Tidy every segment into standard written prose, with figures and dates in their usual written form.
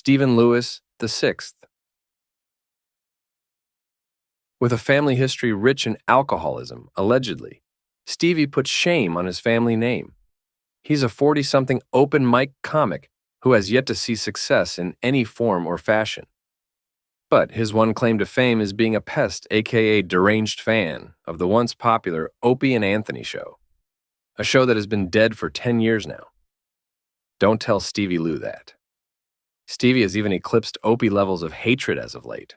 Stephen Lewis VI. With a family history rich in alcoholism, allegedly, Stevie puts shame on his family name. He's a 40-something open mic comic who has yet to see success in any form or fashion. But his one claim to fame is being a Pest, aka deranged fan, of the once popular Opie and Anthony show, a show that has been dead for 10 years now. Don't tell Stevie Lou that. Stevie has even eclipsed Opie levels of hatred as of late.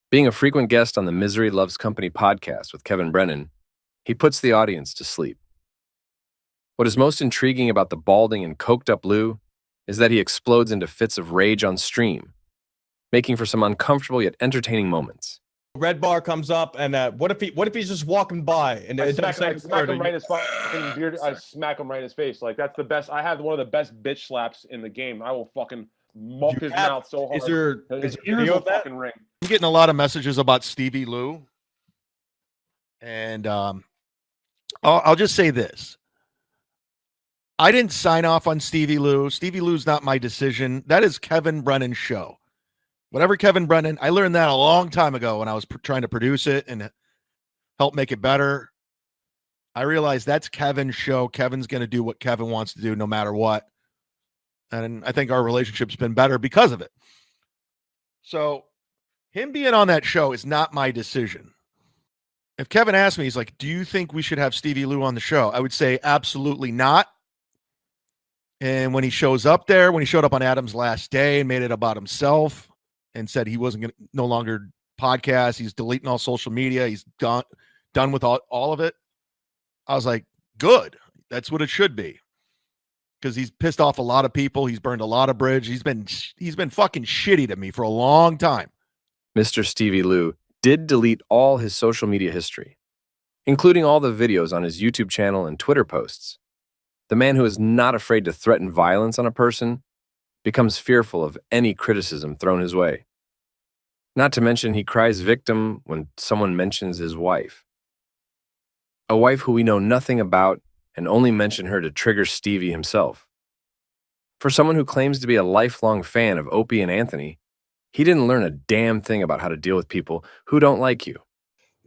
Being a frequent guest on the Misery Loves Company podcast with Kevin Brennan, he puts the audience to sleep. What is most intriguing about the balding and coked-up Lou is that he explodes into fits of rage on stream, making for some uncomfortable yet entertaining moments. Red bar comes up, and what if he's just walking by and I smack him right in his fucking beard. I smack him right in his face. Like, that's the best. I have one of the best bitch slaps in the game. I will fucking muck his mouth so hard. Is there ears will fucking ring. I'm getting a lot of messages about Stevie Lou, and I'll just say this. I didn't sign off on Stevie Lou. Stevie Lou's not my decision. That is Kevin Brennan's show. Whatever Kevin Brennan, I learned that a long time ago when I was trying to produce it and help make it better. I realized that's Kevin's show. Kevin's going to do what Kevin wants to do no matter what. And I think our relationship's been better because of it. So him being on that show is not my decision. If Kevin asked me, he's like, do you think we should have Stevie Lou on the show? I would say absolutely not. And when he shows up there, when he showed up on Adam's last day and made it about himself and said he wasn't going to no longer podcast, he's deleting all social media, he's done with all of it. I was like, good. That's what it should be. Because he's pissed off a lot of people. He's burned a lot of bridge. He's been fucking shitty to me for a long time. Mr. Stevie Lou did delete all his social media history, including all the videos on his YouTube channel and Twitter posts. The man who is not afraid to threaten violence on a person becomes fearful of any criticism thrown his way. Not to mention, he cries victim when someone mentions his wife. A wife who we know nothing about and only mention her to trigger Stevie himself. For someone who claims to be a lifelong fan of Opie and Anthony, he didn't learn a damn thing about how to deal with people who don't like you.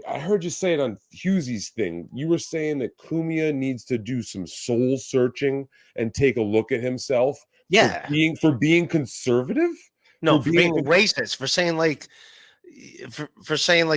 I heard you say it on Hughesy's thing. You were saying that Cumia needs to do some soul searching and take a look at himself. Yeah. For being conservative? No, for being racist, for saying like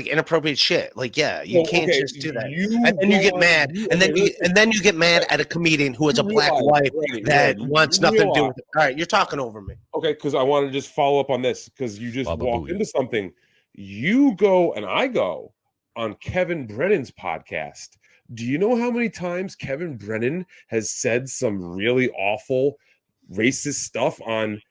inappropriate shit. Like, yeah, you can't just do that. And then you get mad. And then you get mad at a comedian who has a black wife that wants nothing to do with it. All right, you're talking over me. Okay, because I want to just follow up on this because you just walked into something. You go and I go on Kevin Brennan's podcast. Do you know how many times Kevin Brennan has said some really awful racist stuff on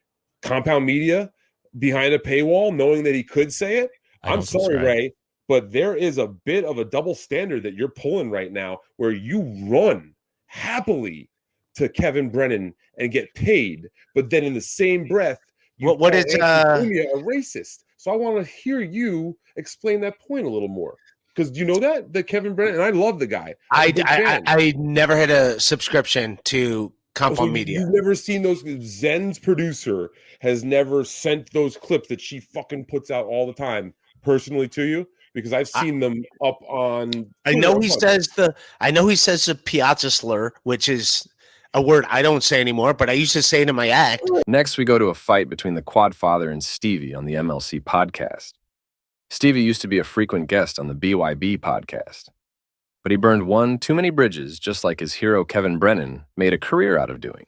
Compound Media behind a paywall, knowing that he could say it? I'm sorry, Ray, but there is a bit of a double standard that you're pulling right now where you run happily to Kevin Brennan and get paid, but then in the same breath, what is a racist. So I want to hear you explain that point a little more. Because do you know that Kevin Brennan, and I love the guy. I never had a subscription to Compound Media. You've never seen those. Zen's producer has never sent those clips that she fucking puts out all the time personally to you, because I've seen them up on Twitter. I know he says the piazza slur, which is a word I don't say anymore, but I used to say it in my act. Next, we go to a fight between the Quadfather and Stevie on the MLC podcast. Stevie used to be a frequent guest on the BYB podcast, but he burned one too many bridges, just like his hero Kevin Brennan made a career out of doing.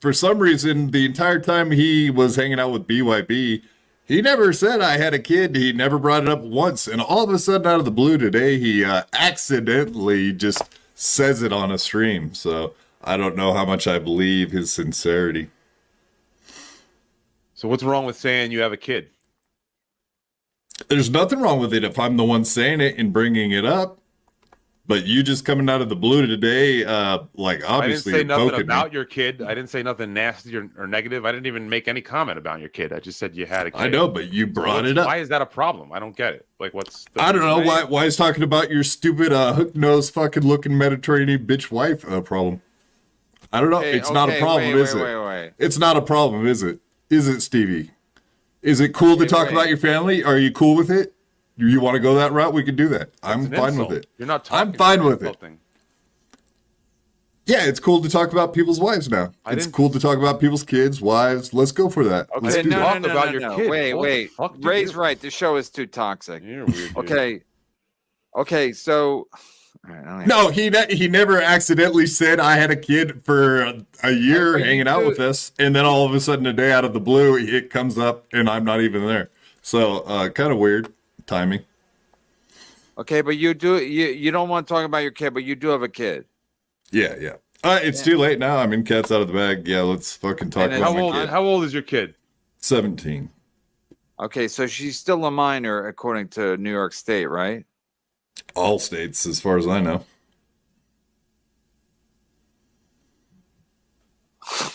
For some reason, the entire time he was hanging out with BYB, he never said I had a kid. He never brought it up once. And all of a sudden, out of the blue today, he accidentally just says it on a stream. So I don't know how much I believe his sincerity. So what's wrong with saying you have a kid? There's nothing wrong with it if I'm the one saying it and bringing it up. But you just coming out of the blue today, like obviously I didn't say nothing about your kid. I didn't say nothing nasty or negative. I didn't even make any comment about your kid. I just said you had a kid. I know, but you brought it up. Why is that a problem? I don't get it. Like, what's I don't know why he's talking about your stupid hook nose fucking looking Mediterranean bitch wife problem. I don't know. It's not a problem, is it? Wait. It's not a problem, is it? is it, Stevie? Is it cool to talk about your family? Are you cool with it? You want to go that route? We could do that. I'm fine with it. You're not talking. I'm fine with it. Yeah, it's cool to talk about people's wives now. It's cool to talk about people's kids, wives. Let's go for that. Okay, Let's do that. about your kids. Wait. Ray's right. The show is too toxic. You're weird, dude. Okay. So, No, he never accidentally said I had a kid for a year hanging out with us, and then all of a sudden, a day out of the blue, it comes up, and I'm not even there. So, kind of weird timing. Okay, but you don't want to talk about your kid, but you do have a kid. Yeah. It's too late now. I mean, cat's out of the bag. Yeah, let's fucking talk about my kid. How old is your kid? 17. Okay, so she's still a minor according to New York State, right? All states, as far as I know. All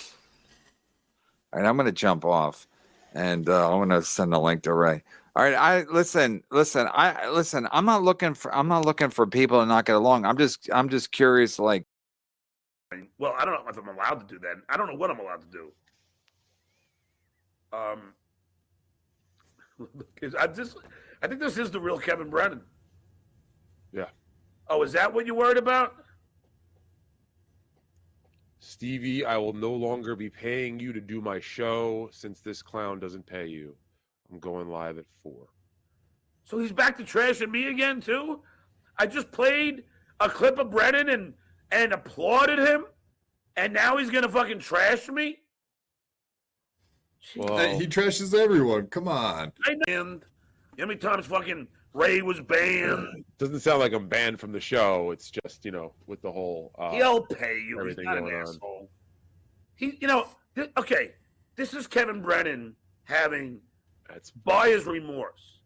right, I'm going to jump off, and I'm going to send a link to Ray. All right, listen. I'm not looking for people to not get along. I'm just curious. Like, well, I don't know if I'm allowed to do that. I don't know what I'm allowed to do. I think this is the real Kevin Brennan. Yeah. Oh, is that what you're worried about? Stevie, I will no longer be paying you to do my show since this clown doesn't pay you. I'm going live at 4. So he's back to trashing me again, too? I just played a clip of Brennan and applauded him, and now he's going to fucking trash me? Well, he trashes everyone. Come on. And how many times fucking Ray was banned? Doesn't sound like I'm banned from the show. It's just, with the whole he'll pay you. He's everything not an going on. asshole. Okay, this is Kevin Brennan having buyer's remorse.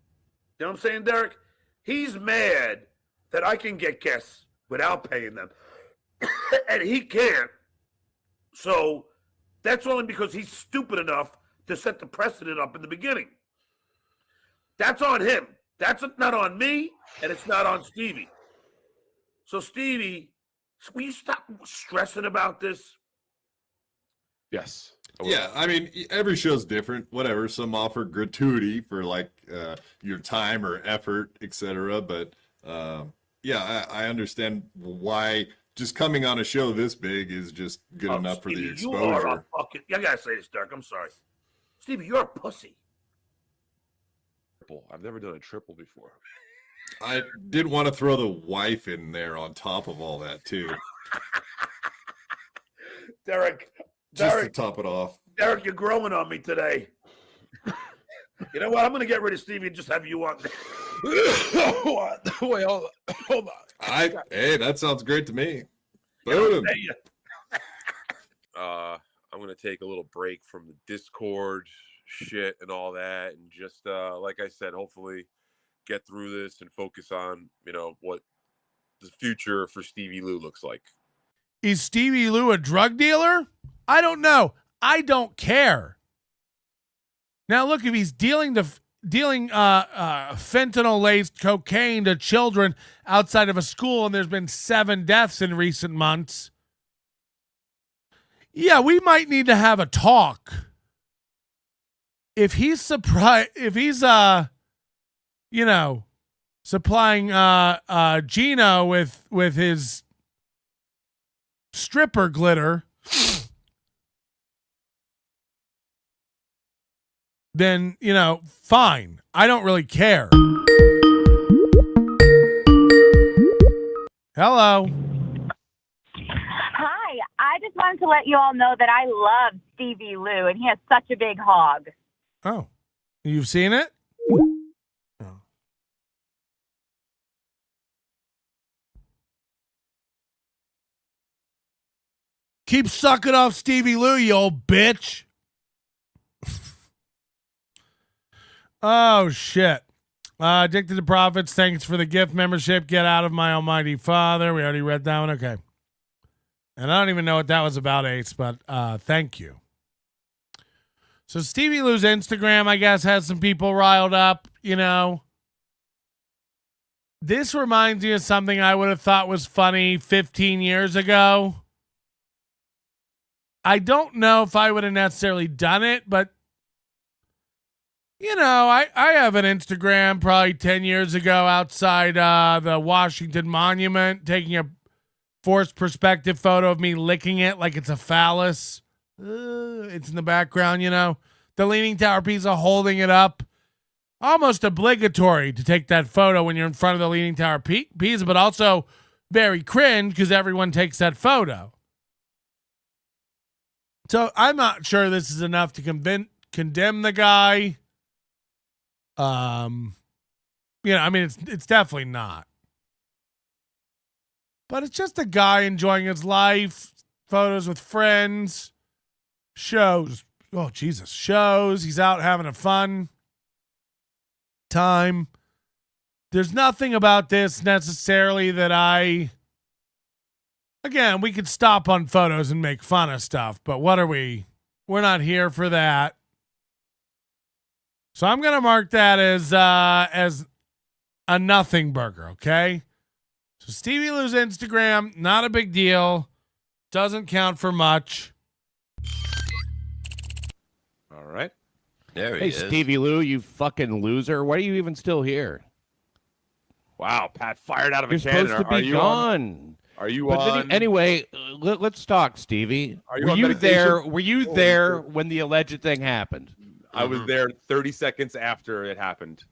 You know what I'm saying, Derek? He's mad that I can get guests without paying them, and he can't. So that's only because he's stupid enough to set the precedent up in the beginning. That's on him. That's not on me, and it's not on Stevie. So, Stevie, will you stop stressing about this? Yes. Yeah, I mean, every show's different. Whatever. Some offer gratuity for your time or effort, etc. But I understand why just coming on a show this big is just good enough Stevie, for the exposure. You are a fucking. I gotta say this, Derek. I'm sorry, Stevie. You're a pussy. I've never done a triple before. I did want to throw the wife in there on top of all that too. Derek, just to top it off. Derek, you're growing on me today. You know what? I'm gonna get rid of Stevie and just have you on. Wait, hold on. Hey, that sounds great to me. Boom. I'm gonna take a little break from the Discord shit and all that, and just like I said, hopefully get through this and focus on what the future for Stevie Lou looks like. Is Stevie Lou a drug dealer? I don't know. I don't care. Now look, if he's dealing fentanyl-laced cocaine to children outside of a school, and there's been 7 deaths in recent months, yeah, we might need to have a talk. If he's supplying Gino with his stripper glitter, then, fine. I don't really care. Hello. Hi. I just wanted to let you all know that I love Stevie Lou, and he has such a big hog. Oh, you've seen it? Oh. Keep sucking off Stevie Lou, you old bitch. Oh, shit. Addicted to Profits, thanks for the gift membership. Get out of my almighty father. We already read that one. Okay. And I don't even know what that was about, Ace, but thank you. So Stevie Lou's Instagram, I guess, has some people riled up, This reminds me of something I would have thought was funny 15 years ago. I don't know if I would have necessarily done it, but You know, I have an Instagram probably 10 years ago outside the Washington Monument, taking a forced perspective photo of me licking it like it's a phallus. It's in the background, you know. The Leaning Tower Pisa holding it up. Almost obligatory to take that photo when you're in front of the Leaning Tower Pisa, but also very cringe because everyone takes that photo. So I'm not sure this is enough to condemn the guy. You know, I mean, it's definitely not. But it's just a guy enjoying his life, photos with friends, shows. Oh, Jesus, shows. He's out having a fun time. There's nothing about this necessarily that again, we could stop on photos and make fun of stuff, but what are we? We're not here for that. So I'm going to mark that as a nothing burger, okay? So Stevie Lou's Instagram, not a big deal. Doesn't count for much. All right. There he Hey, is. Stevie Lou, you fucking loser. Why are you even still here? Wow, Pat fired out of You're a cannon. supposed to be gone. Are you But on? anyway, let's talk, Stevie. Are you were on you medication? there? Were you there when the alleged thing happened? I was there 30 seconds after it happened.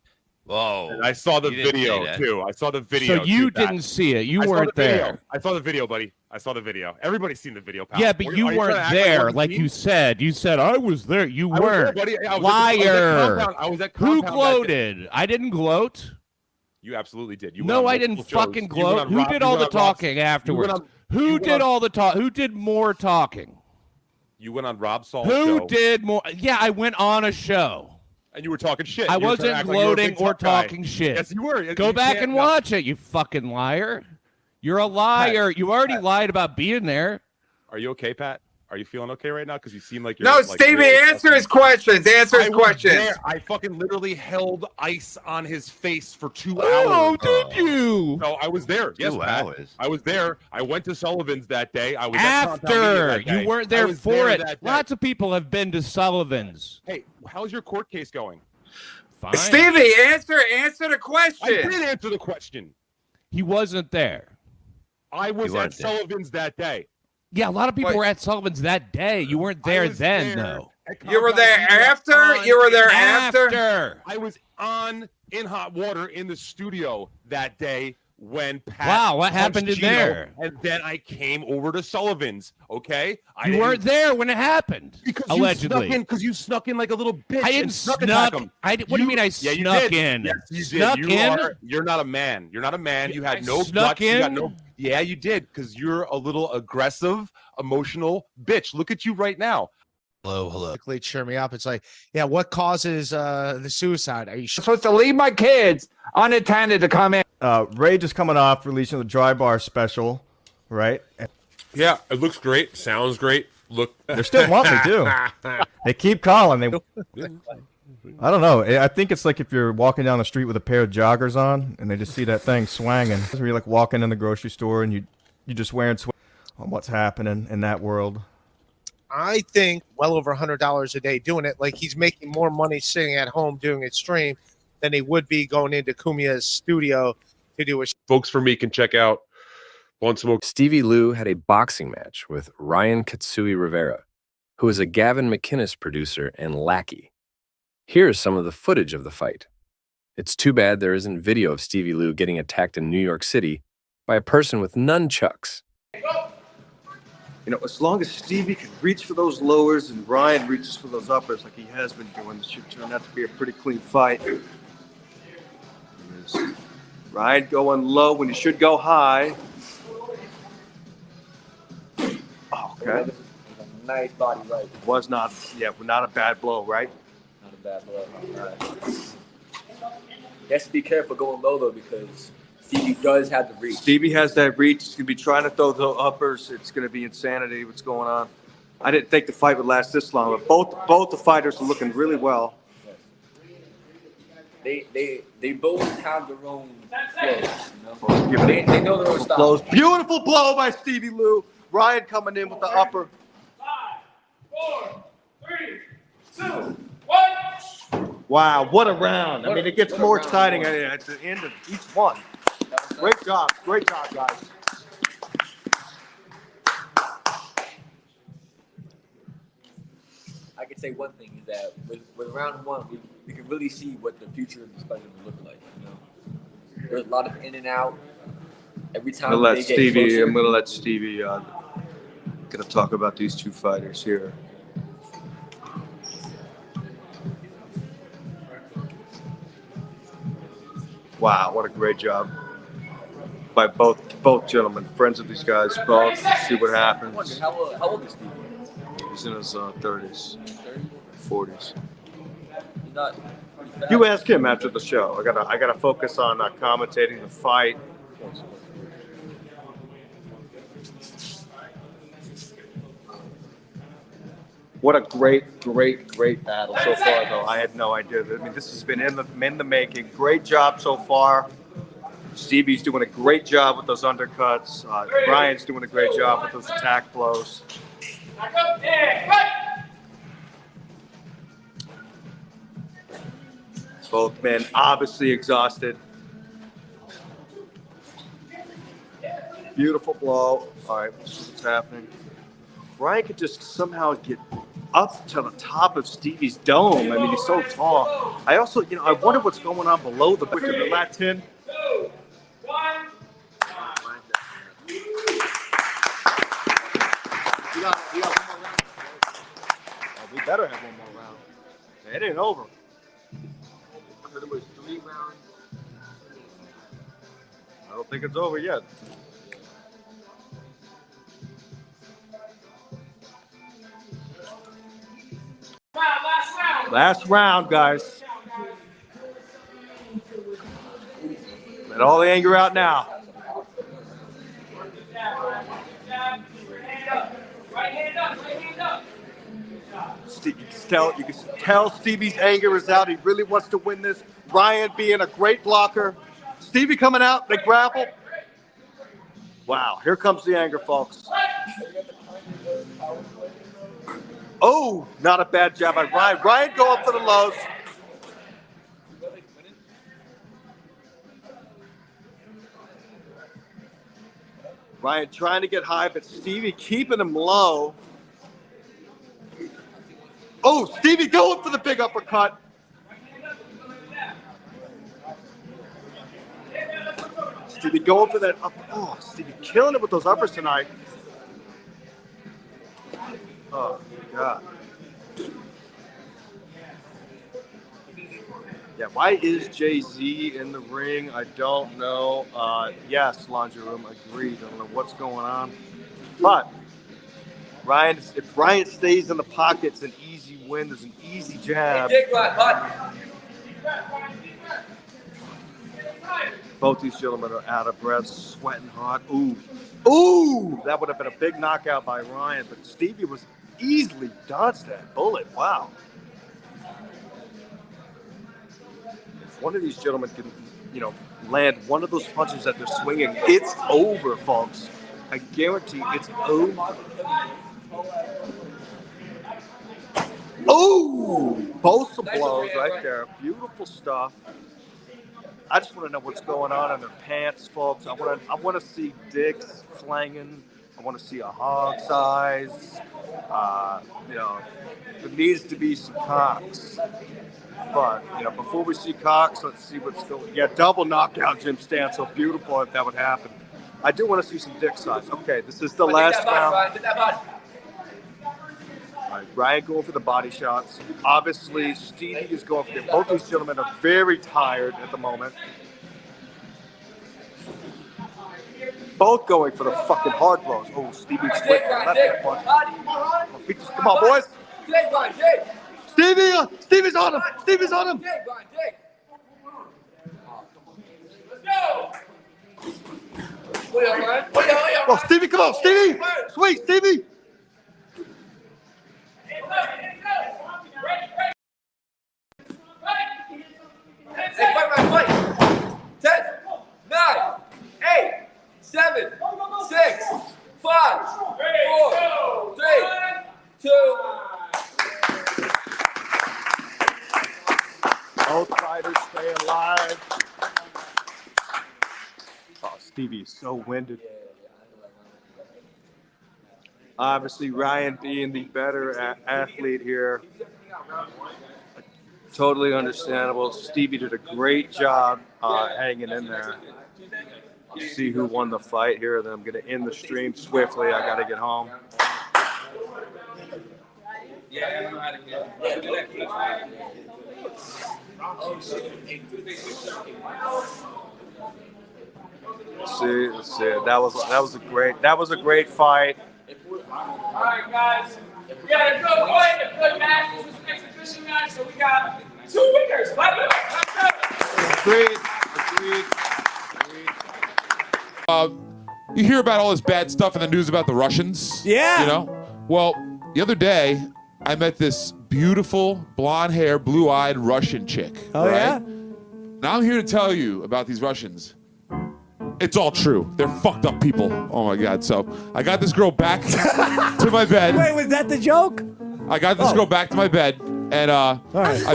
Whoa. And I saw the You didn't video, say that. too. I saw the video. So you too, Pat. didn't see it. You I saw weren't the video. there. I saw the video, buddy. I saw the video. Everybody's seen the video, pal. Yeah, but you Are trying weren't to act there, wasn't like seen? you said. You said I was there. You I was there, weren't. buddy. I was Liar. I was at Who compound that day. gloated? I didn't gloat. You absolutely did. You went No, on I didn't multiple shows. fucking You went gloat. on Who Rob- did you all went the on Rob's- talking you afterwards? went on- Who you did went on- all the talk? Who did more talking? You went on Rob Saul's Who show, did more? Yeah, I went on a show. and you were talking shit. I You were trying to wasn't act like you were a gloating big or tough guy. talking shit. Yes, you were. Go You back can't- and no. watch it, you fucking liar. You're a liar. You already lied about being there. Are you okay, Pat? Are you feeling okay right now? Because you seem like you're. No, like, Stevie, really answer his questions. Answer I his was questions. there. I fucking literally held ice on his face for 2 Oh, hours. did you? No, I was there. Yes, 2 Pat. hours. I was there. I went to Sullivan's that day. I was at Compound Media After that day. you weren't I there was for there it. that day. Lots of people have been to Sullivan's. Hey, how's your court case going? Fine. Stevie, answer the I question. did answer the question. He wasn't there. I was You at weren't there. Sullivan's that day. Yeah, a lot of people Wait. were at Sullivan's that day. You weren't I there was then, there though. at You were Compound there Media after? on- You were there after? After. I was in hot water in the studio that day when Pat Wow, what punched happened in Gino, there? And then I came over to Sullivan's. Okay, You weren't there when it happened. because allegedly. you snuck in like a little bitch. I and didn't snuck snuck. attack him. What do you mean I Yeah, you snuck did. in? Yes, you Snuck did. in? You're not a man. You're not a man. You had I no snuck guts. You got in? no. Yeah, you did because you're a little aggressive, emotional bitch. Look at you right now. Hello. Basically cheer me up. It's like, yeah, what causes the suicide? Are you sure? supposed to leave my kids unattended to come in. Rage is coming off releasing the Dry Bar special, right? Yeah, it looks great. Sounds great. Look, They still want me too. They keep calling. I don't know. I think it's like if you're walking down the street with a pair of joggers on, and they just see that thing swanging. You're like walking in the grocery store, and you just wearing on what's happening in that world. I think well over $100 a day doing it. Like he's making more money sitting at home doing a stream than he would be going into Kumia's studio to do a. folks for me can check out Blunt Smoke. Stevie Lou had a boxing match with Ryan Katsui Rivera, who is a Gavin McInnes producer and lackey. Here's some of the footage of the fight. It's too bad there isn't video of Stevie Lou getting attacked in New York City by a person with nunchucks. You know, as long as Stevie can reach for those lowers and Ryan reaches for those uppers like he has been doing, this should turn out to be a pretty clean fight. There's Ryan going low when he should go high. Oh, okay. Nice body right. Was not, yeah, not a bad blow, right? Not a bad blow. All right. He has to be careful going low though because Stevie does have the reach. Stevie has that reach. He's going to be trying to throw the uppers. It's going to be insanity what's going on. I didn't think the fight would last this long, but both the fighters are looking really well. They both have their own flows. You know? They know their own style. Blows. Beautiful blow by Stevie Lou. Ryan coming in with the upper. 5, 4, 3, 2, 1. Wow, what a round. I mean, it gets more exciting at the end of each one. Great job, guys. I could say one thing is that with round one, we can really see what the future of this fight will look like. You know, there's a lot of in and out. Every time I'm gonna they get closer. I'm gonna let Stevie gonna talk about these two fighters here. Wow, what a great job by both gentlemen, friends of these guys both. See what happens. How old is Stevie? He's in his 30s, 40s. He's not. You ask him after the show. I gotta focus on commentating the fight. What a great battle so far, though. I had no idea. I mean, this has been in the making. Great job so far. Stevie's doing a great job with those undercuts. Ryan's doing a great job with those attack blows. Both men obviously exhausted. Beautiful blow. All right, let's see what's happening. Ryan could just somehow get up to the top of Stevie's dome. I mean, he's so tall. I also, I wonder what's going on below the wicket, the Latin. 2, 1. We got one more round. We better have one more round. It ain't over. There was 3 rounds. I don't think it's over yet. Last round, guys. Let all the anger out now. You can tell Stevie's anger is out. He really wants to win this. Ryan being a great blocker. Stevie coming out. They grapple. Wow, here comes the anger, folks. Oh, not a bad jab by Ryan. Ryan going for the lows. Ryan trying to get high, but Stevie keeping him low. Oh, Stevie going for the big uppercut. Stevie going for that upper. Oh, Stevie killing it with those uppers tonight. Oh, God. Yeah, why is Jay-Z in the ring? I don't know. Yes, Laundry Room, agreed. I don't know what's going on. But if Ryan stays in the pocket, it's an easy win. There's an easy jab. Both these gentlemen are out of breath, sweating hard. Ooh. Ooh! That would have been a big knockout by Ryan, but Stevie was easily dodged that bullet. Wow. If one of these gentlemen can, land one of those punches that they're swinging, it's over, folks. I guarantee it's over. Oh! Both the blows right there. Beautiful stuff. I just want to know what's going on in their pants, folks. I want to see dicks flanging. I want to see a hog size. There needs to be some cocks. But, before we see cocks, let's see what's going on. Yeah, double knockout, Jim Stansel. Beautiful if that would happen. I do want to see some dick size. Okay, this is the last round. All right, Ryan going for the body shots. Obviously, Stevie is going for it. Both these gentlemen are very tired at the moment. Both going for the fucking hard blows. Oh, Stevie split left punch. Come on, boys. Stevie's on him. Stevie's on him. Oh, Stevie, come on, Stevie. Sweet, Stevie. Fight. 10, 9, 8, 7, 6, 5, 4, 3, 2. Both fighters stay alive. Oh, Stevie is so winded. Obviously, Ryan being the better athlete here. Totally understandable. Stevie did a great job hanging in there. You see who won the fight here. Then I'm going to end the stream swiftly. I got to get home. Let's see. That was a great fight. All right, guys. We had a good fight, a good match. This was an exhibition match, so we got 2 winners. Agreed. You hear about all this bad stuff in the news about the Russians. Yeah. You know? Well, the other day, I met this beautiful, blonde hair, blue-eyed Russian chick. Oh, right? yeah? Now I'm here to tell you about these Russians. It's all true. They're fucked up people. Oh my God. So I got this girl back to my bed. Wait, was that the joke? I got this girl back to my bed, and I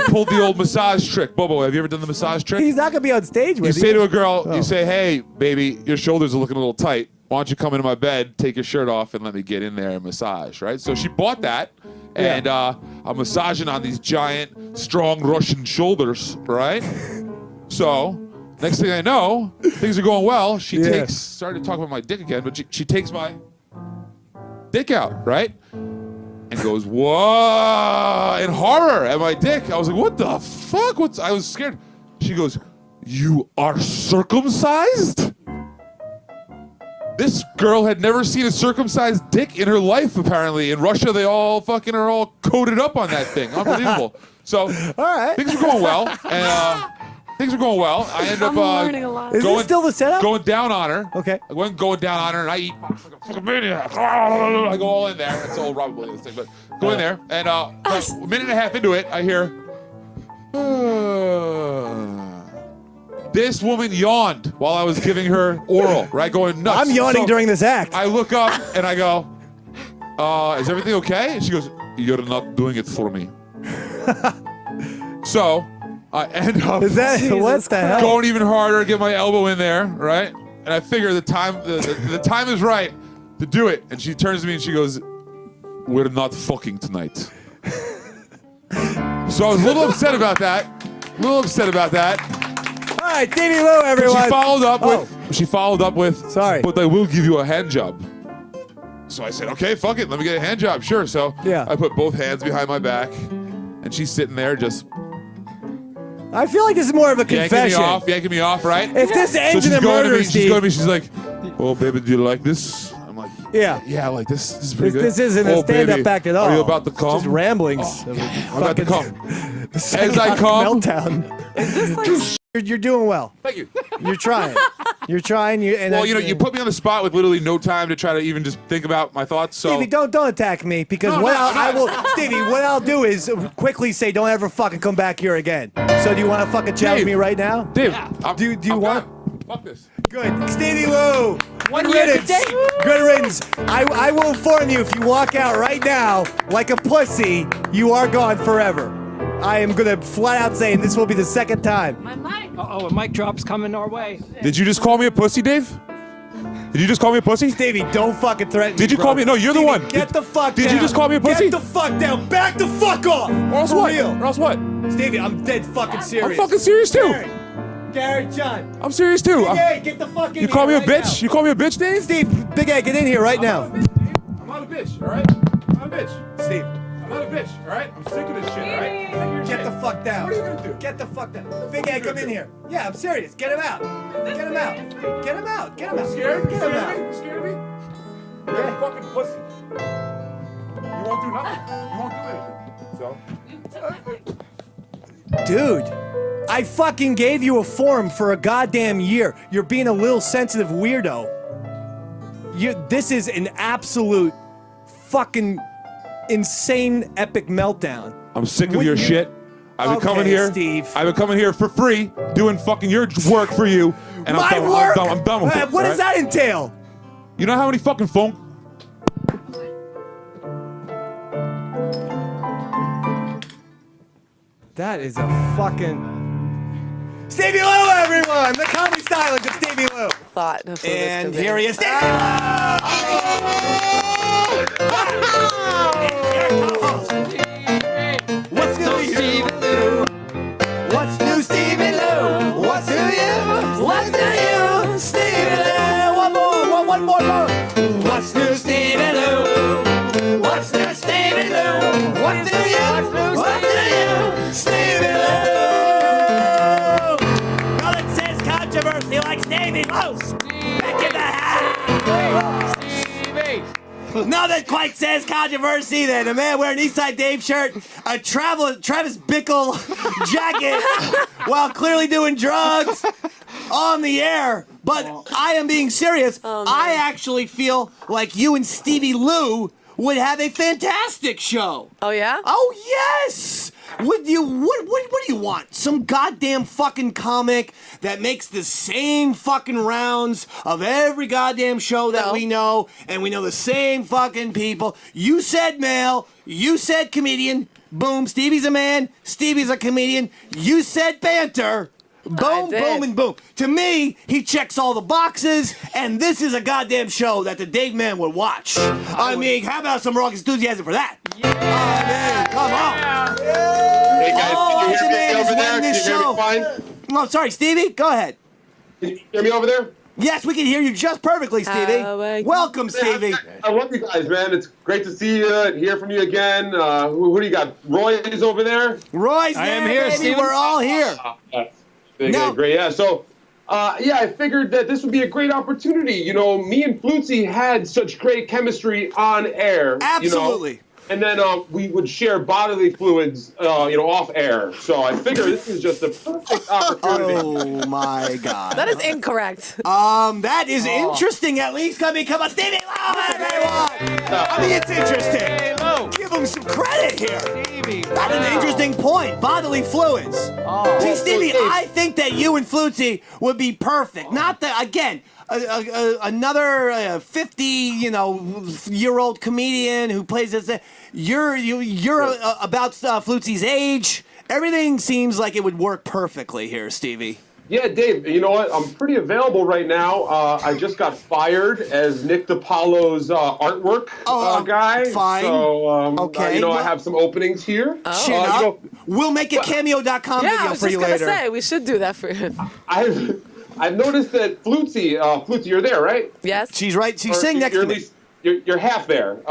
pulled the old massage trick. Bobo, have you ever done the massage trick? He's not gonna be on stage with You say to a girl, you say, hey, baby, your shoulders are looking a little tight. Why don't you come into my bed, take your shirt off, and let me get in there and massage, right? So she bought that, and I'm massaging on these giant, strong Russian shoulders, right? So next thing I know, things are going well. She started to talk about my dick again, but she takes my dick out, right? And goes, whoa, in horror at my dick. I was like, what the fuck? I was scared. She goes, you are circumcised? This girl had never seen a circumcised dick in her life, apparently. In Russia, they all fucking are all coated up on that thing. Unbelievable. So things are going well. And things are going well. I end up learning a lot. Is this still the setup? Going down on her. Okay. I went going down on her, and I eat like a fucking maniac. I go all in there. That's all Robert Williams thing, but go in there, and a minute and a half into it, I hear this woman yawned while I was giving her oral, right? Going nuts. I'm yawning during this act. I look up and I go, is everything okay? And she goes, you're not doing it for me. So I end up what the hell? going even harder, get my elbow in there, right? And I figure the time is right to do it. And she turns to me and she goes, we're not fucking tonight. So I was a little upset about that. All right, Stevie Lou, everyone. She followed up with, sorry, but I will give you a hand job. So I said, okay, fuck it, let me get a hand job, sure. So I put both hands behind my back, and she's sitting there just. I feel like this is more of a confession. Yanking me off, right? If this ends in a murder, she's going to me, she's like, oh, baby, do you like this? I'm like, yeah, like this is pretty good. This isn't a stand-up act at all. Are you about to come? It's just ramblings. I'm about to come. As I come. Meltdown. Is this like... You're doing well. Thank you. You're trying. You're trying. You put me on the spot with literally no time to try to even just think about my thoughts. So Stevie, don't attack me because Stevie, what I'll do is quickly say, don't ever fucking come back here again. So do you want to fucking challenge me right now? Dave, do you want? Fuck this. Good, Stevie Lou. One year today. Good riddance. I will inform you if you walk out right now like a pussy, you are gone forever. I am gonna flat out say this will be the second time. My mic. Uh-oh, a mic drop's coming our way. Did you just call me a pussy, Dave? Did you just call me a pussy? Stevie, don't fucking threaten me. Did you call me? No, you're the one. Get the fuck down. Did you just call me a pussy? Get the fuck down. Back the fuck off. Or else what? Or else what? Stevie, I'm dead fucking serious. I'm fucking serious too. Gary, John. I'm serious too. Big A, get the fuck in here. You call me a right bitch? now. You call me a bitch, Dave? Steve, Big A, get in here right now. I'm not a bitch, all right? I'm not a bitch. Steve. I'm not a bitch, all right? I'm sick of this shit, all right? Get the fuck down. What are you gonna do? Get the fuck down. Big A, come in here. Yeah, I'm serious. Get him out. Get him out. Get him out. Get him out. Scared? Get him out. You scared of me? You're a fucking pussy. You won't do nothing. You won't do anything. So? Dude, I fucking gave you a form for a goddamn year. You're being a little sensitive weirdo. This is an absolute fucking insane epic meltdown. I'm sick of your shit. I've been coming here. Steve. I've been coming here for free, doing fucking your work for you, and My I'm done. work? I'm done with it. What does that entail? You know how many fucking phone? That is a fucking. Stevie Lou, everyone! The comedy stylist of Stevie Lou. Thought of who this And could be. here he is, Stevie What's new, Stevie Lou? What's new, Stevie Lou? What's new, you? What's new, you? Stevie Lou. One more. What's new, Stevie Lou? What's new, Stevie Lou? What's new, you? What's new, you? Stevie Lou. Nothing says controversy like Stevie Lou. Back in the house. Stevie. Nothing quite says controversy than a man wearing an Eastside Dave shirt, a Travis Bickle jacket, while clearly doing drugs on the air. But I am being serious. I actually feel like you and Stevie Lou would have a fantastic show. Oh, yeah? Oh, yes! What do you want? Some goddamn fucking comic that makes the same fucking rounds of every goddamn show that we know, and we know the same fucking people. You said male, you said comedian, boom, Stevie's a man, Stevie's a comedian, you said banter, boom, boom, and boom. To me, he checks all the boxes, and this is a goddamn show that the Dave Man would watch. I mean, how about some rock enthusiasm for that? Yeah! I mean, come on. Hey guys, can you hear me over there? Can you hear me fine? Oh, sorry, Stevie. Go ahead. Can you hear me over there? Yes, we can hear you just perfectly, Stevie. Welcome, Stevie. I love you guys, man. It's great to see you and hear from you again. Who do you got? Roy is over there? Roy's I there, am here, baby. Steven. We're all here. Great. Yeah. So, I figured that this would be a great opportunity. You know, me and Flutzy had such great chemistry on air. Absolutely. You know, and then we would share bodily fluids, off air. So I figure this is just a perfect opportunity. Oh my God. That is incorrect. That is interesting. At least come on, Stevie Lou, everyone. I mean, it's interesting. Give him some credit here. That's an interesting point. Bodily fluids. See, Stevie, I think that you and Flutzy would be perfect. Not that again. Another 50-year-old comedian who plays this. You're about Flutzy's age. Everything seems like it would work perfectly here, Stevie. Yeah, Dave, you know what? I'm pretty available right now. I just got fired as Nick DiPaolo's artwork guy. Fine. So, okay. I have some openings here. Chin up. We'll make a cameo.com Yeah, I video was for just you gonna later. say we should do that for him. I've noticed that Flutzy, you're there, right? Yes. She's right. She's sitting next to me. You're half there.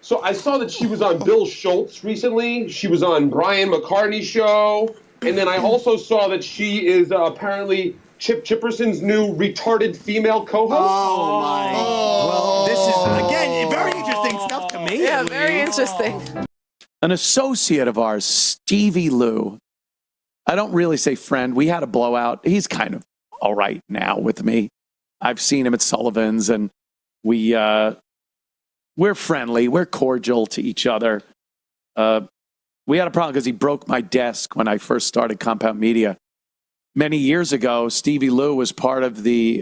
So I saw that she was on Bill Schultz recently. She was on Brian McCartney's show. And then I also saw that she is apparently Chip Chipperson's new retarded female co-host. Oh, my. Well, this is, again, very interesting stuff to me. Yeah, very interesting. An associate of ours, Stevie Lou. I don't really say friend. We had a blowout. He's kind of all right now with me. I've seen him at Sullivan's, and we're friendly. We're cordial to each other. We had a problem because he broke my desk when I first started Compound Media. Many years ago, Stevie Lou was part of the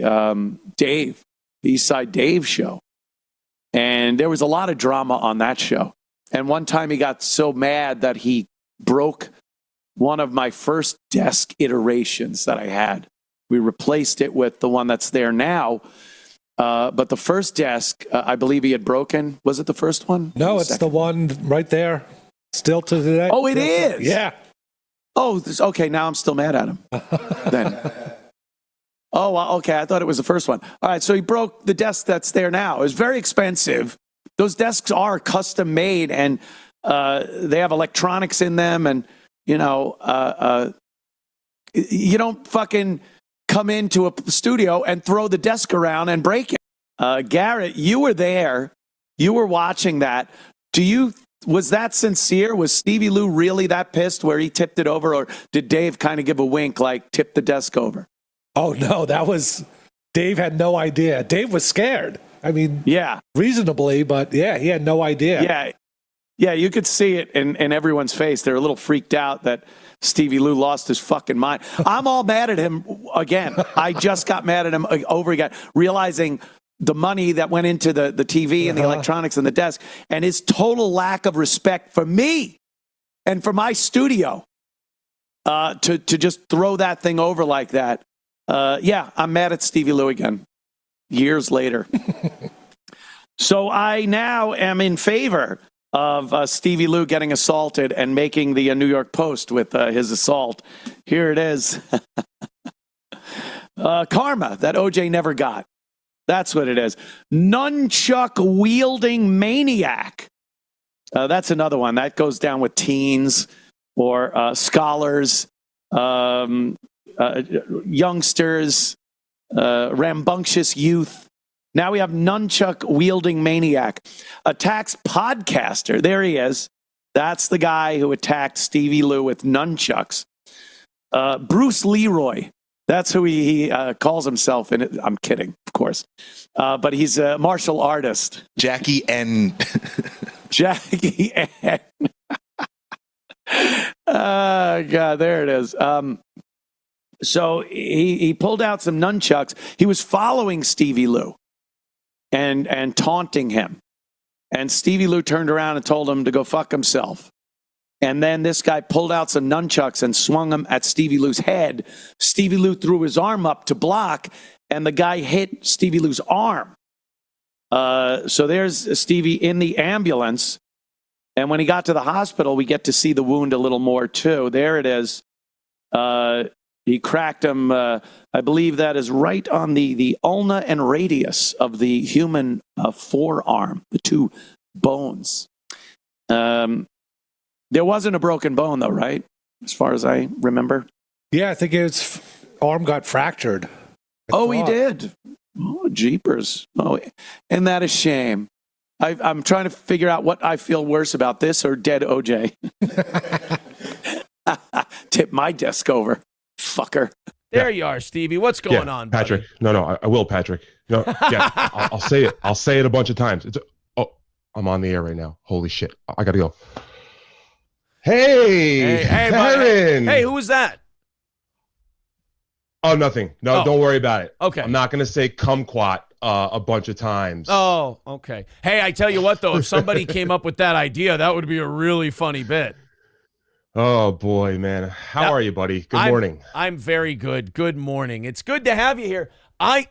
Eastside Dave show. And there was a lot of drama on that show. And one time he got so mad that he broke one of my first desk iterations that I had. We replaced it with the one that's there now. But the first desk, I believe he had broken. Was it the first one? No, it's the one right there. Still to today. Oh, it is? Yeah. Oh, okay. Now I'm still mad at him. Then. Oh, well, okay. I thought it was the first one. All right. So he broke the desk that's there now. It was very expensive. Those desks are custom made, and they have electronics in them. And, you don't fucking come into a studio and throw the desk around and break it. Garrett, you were there. You were watching that. Was that sincere? Was Stevie Lou really that pissed where he tipped it over, or did Dave kind of give a wink like tip the desk over? Oh, no, Dave had no idea. Dave was scared. I mean, yeah, reasonably, but yeah, he had no idea. Yeah, you could see it in everyone's face. They're a little freaked out that Stevie Lou lost his fucking mind. I'm all mad at him again. I just got mad at him over again, realizing the money that went into the TV and the electronics and the desk, and his total lack of respect for me and for my studio. to just throw that thing over like that. Yeah, I'm mad at Stevie Lou again, years later. So I now am in favor of Stevie Lou getting assaulted and making the New York Post with his assault. Here it is. Karma that OJ never got. That's what it is. Nunchuck wielding maniac. That's another one. That goes down with teens or scholars, youngsters, rambunctious youth. Now we have nunchuck wielding maniac. Attacks podcaster. There he is. That's the guy who attacked Stevie Lou with nunchucks. Bruce Leroy. That's who he calls himself. And I'm kidding, of course. But he's a martial artist. Jackie N. Jackie N. God, there it is. So he pulled out some nunchucks. He was following Stevie Lou and taunting him. And Stevie Lou turned around and told him to go fuck himself. And then this guy pulled out some nunchucks and swung them at Stevie Lou's head. Stevie Lou threw his arm up to block, and the guy hit Stevie Lou's arm. So there's Stevie in the ambulance. And when he got to the hospital, we get to see the wound a little more, too. There it is. He cracked him, I believe that is right on the ulna and radius of the human forearm, the two bones. There wasn't a broken bone, though, right? As far as I remember. Yeah, I think his arm got fractured. He did. Oh, jeepers. Oh, and that is shame. I'm trying to figure out what I feel worse about, this or dead OJ. Tip my desk over, fucker. There you are, Stevie. What's going on, Patrick? buddy? No, I will, Patrick. No, yeah, I'll say it. I'll say it a bunch of times. I'm on the air right now. Holy shit! I gotta go. Hey, Aaron. Hey, who was that? Oh, nothing. No, don't worry about it. Okay. I'm not gonna say kumquat a bunch of times. Oh, okay. Hey, I tell you what, though, if somebody came up with that idea, that would be a really funny bit. Oh boy, man. How are you, buddy? Good morning. I'm very good. Good morning. It's good to have you here.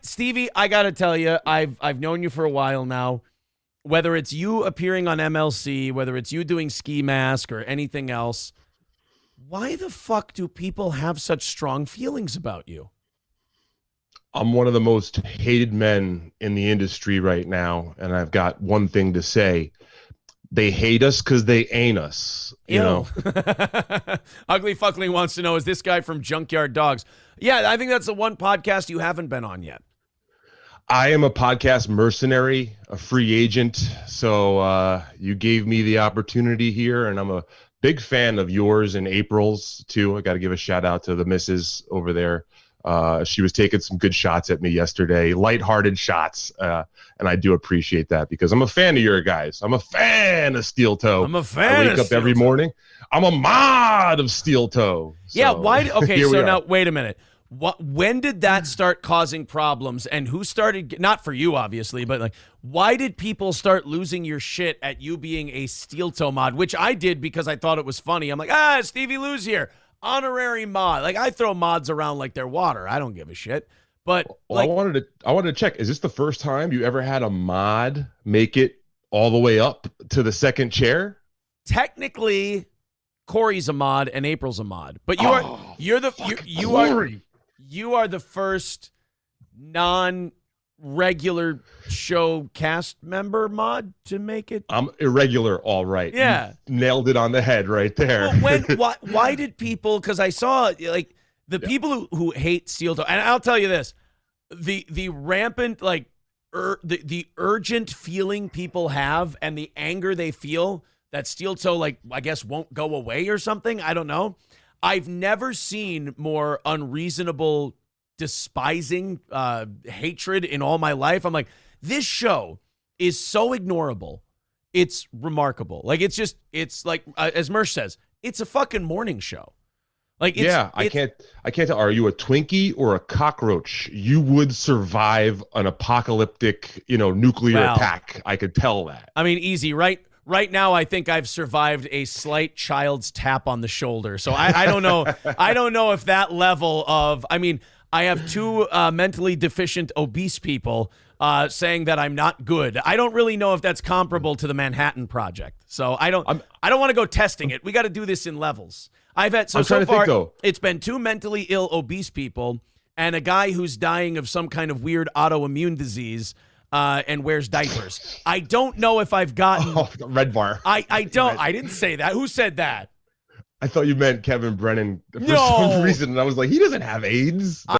Stevie, I gotta tell you, I've known you for a while now. Whether it's you appearing on MLC, whether it's you doing Ski Mask or anything else, why the fuck do people have such strong feelings about you? I'm one of the most hated men in the industry right now, and I've got one thing to say. They hate us because they ain't us. You know? Ugly Fuckling wants to know, is this guy from Junkyard Dogs? Yeah, I think that's the one podcast you haven't been on yet. I am a podcast mercenary, a free agent. So you gave me the opportunity here, and I'm a big fan of yours and April's, too. I got to give a shout out to the missus over there. She was taking some good shots at me yesterday, lighthearted shots, and I do appreciate that because I'm a fan of your guys. I'm a fan of Steel Toe. I'm a fan. I wake up every morning. I'm a mod of Steel Toe. So, yeah. Why? Okay. So now, now, wait a minute. When did that start causing problems, and who started? Not for you, obviously, but like, why did people start losing your shit at you being a Steel Toe mod? Which I did because I thought it was funny. I'm like, Stevie Lou's here. Honorary mod. Like, I throw mods around like they're water. I don't give a shit. But I wanted to check. Is this the first time you ever had a mod make it all the way up to the second chair? Technically, Corey's a mod and April's a mod. But you are the first non-regular show cast member mod to make it. I'm irregular, all right. Yeah, you nailed it on the head right there. Well, why did people? Because I saw like the people who hate Steel Toe, and I'll tell you this: the rampant like the urgent feeling people have and the anger they feel that Steel Toe, like, I guess won't go away or something. I don't know. I've never seen more unreasonable, despising hatred in all my life. I'm like, this show is so ignorable. It's remarkable. Like, it's like, as Mersh says, it's a fucking morning show. Like, I can't tell. Are you a Twinkie or a cockroach? You would survive an apocalyptic, nuclear attack. I could tell that. I mean, easy, right right now I think I've survived a slight child's tap on the shoulder. So I don't know. I don't know if that level of, I mean, I have two mentally deficient obese people saying that I'm not good. I don't really know if that's comparable to the Manhattan Project. So I don't want to go testing it. We got to do this in levels. I've had so far it's been two mentally ill obese people and a guy who's dying of some kind of weird autoimmune disease and wears diapers. I don't know if I've gotten Red Bar. I don't. I didn't say that. Who said that? I thought you meant Kevin Brennan for No. some reason, and I was like, he doesn't have AIDS.